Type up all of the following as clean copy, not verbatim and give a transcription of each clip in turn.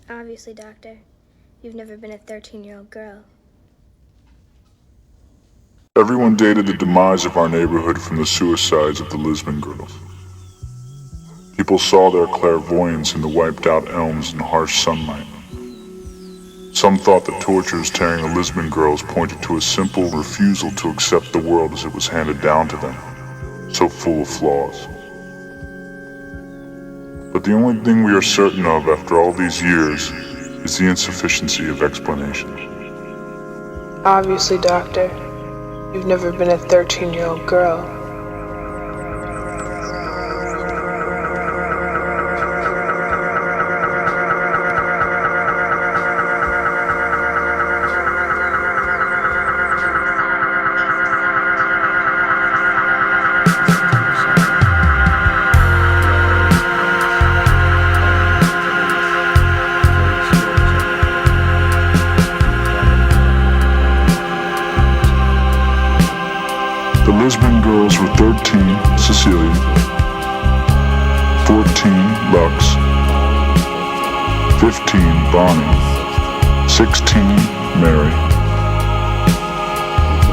Obviously, Doctor. You've never been a 13-year-old girl. Everyone dated the demise of our neighborhood from the suicides of the Lisbon girls. People saw their clairvoyance in the wiped-out elms and harsh sunlight. Some thought the tortures tearing the Lisbon girls pointed to a simple refusal to accept the world as it was handed down to them, so full of flaws. But the only thing we are certain of after all these years is the insufficiency of explanations. Obviously, Doctor, you've never been a 13-year-old girl. The Lisbon girls were 13, Cecilia, 14, Lux, 15, Bonnie, 16, Mary,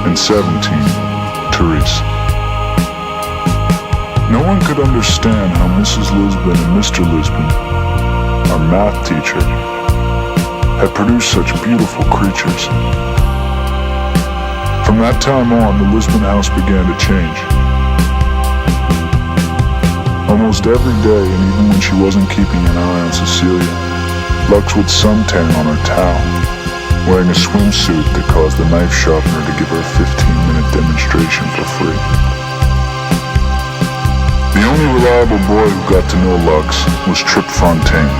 and 17, Therese. No one could understand how Mrs. Lisbon and Mr. Lisbon, our math teacher, had produced such beautiful creatures. From that time on, the Lisbon house began to change. Almost every day, and even when she wasn't keeping an eye on Cecilia, Lux would suntan on her towel, wearing a swimsuit that caused the knife sharpener to give her a 15-minute demonstration for free. The only reliable boy who got to know Lux was Trip Fontaine,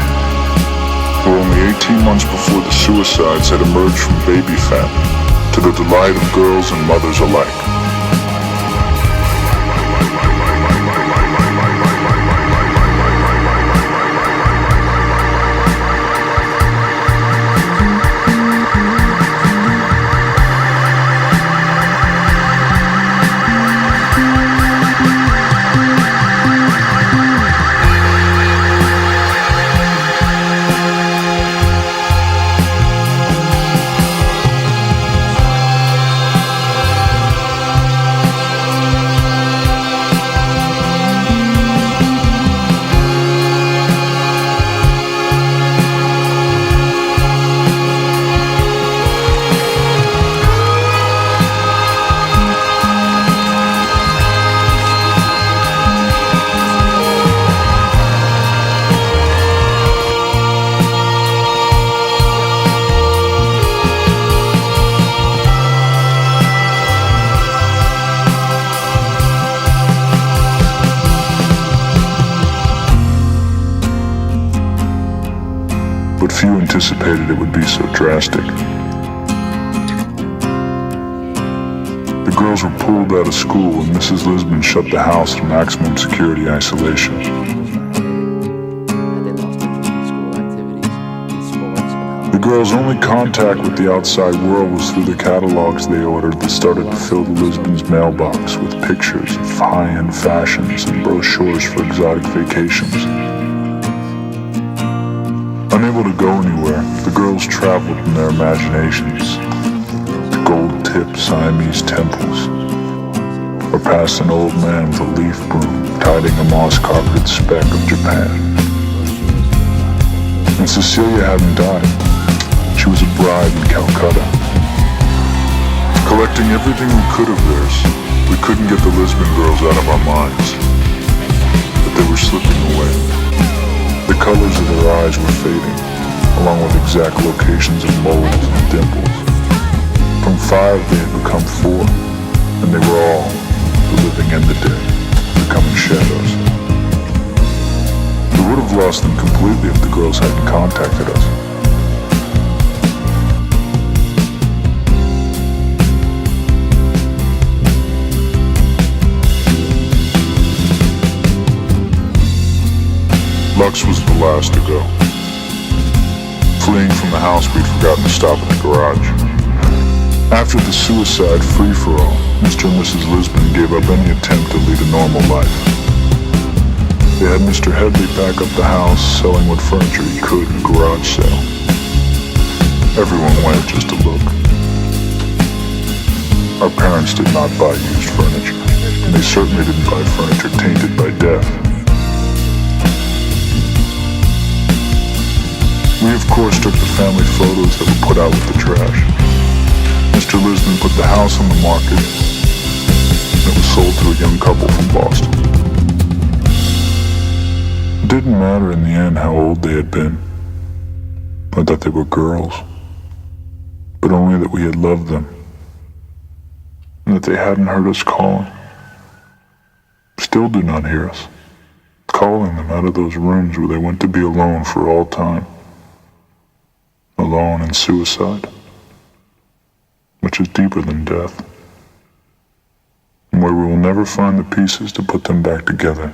who only 18 months before the suicides had emerged from baby fat, to the delight of girls and mothers alike. But few anticipated it would be so drastic. The girls were pulled out of school and Mrs. Lisbon shut the house in maximum security isolation. The girls' only contact with the outside world was through the catalogs they ordered that started to fill the Lisbon's mailbox with pictures of high-end fashions and brochures for exotic vacations. Unable to go anywhere, the girls traveled in their imaginations to gold-tipped Siamese temples, or past an old man with a leaf broom tiding a moss-carpeted speck of Japan. And Cecilia hadn't died. She was a bride in Calcutta. Collecting everything we could of theirs, we couldn't get the Lisbon girls out of our minds, but they were slipping away. The colors of their eyes were fading, along with exact locations of moles and dimples. From 5 they had become 4, and they were all, the living and the dead, becoming shadows. We would have lost them completely if the girls hadn't contacted us. Lux was the last to go. Fleeing from the house, we'd forgotten to stop at the garage. After the suicide free-for-all, Mr. and Mrs. Lisbon gave up any attempt to lead a normal life. They had Mr. Headley pack up the house, selling what furniture he could in a garage sale. Everyone went just to look. Our parents did not buy used furniture, and they certainly didn't buy furniture tainted by death. We, of course, took the family photos that were put out with the trash. Mr. Lisbon put the house on the market, and it was sold to a young couple from Boston. It didn't matter in the end how old they had been, or that they were girls, but only that we had loved them, and that they hadn't heard us calling. Still do not hear us, calling them out of those rooms where they went to be alone for all time. Alone in suicide, which is deeper than death, and where we will never find the pieces to put them back together.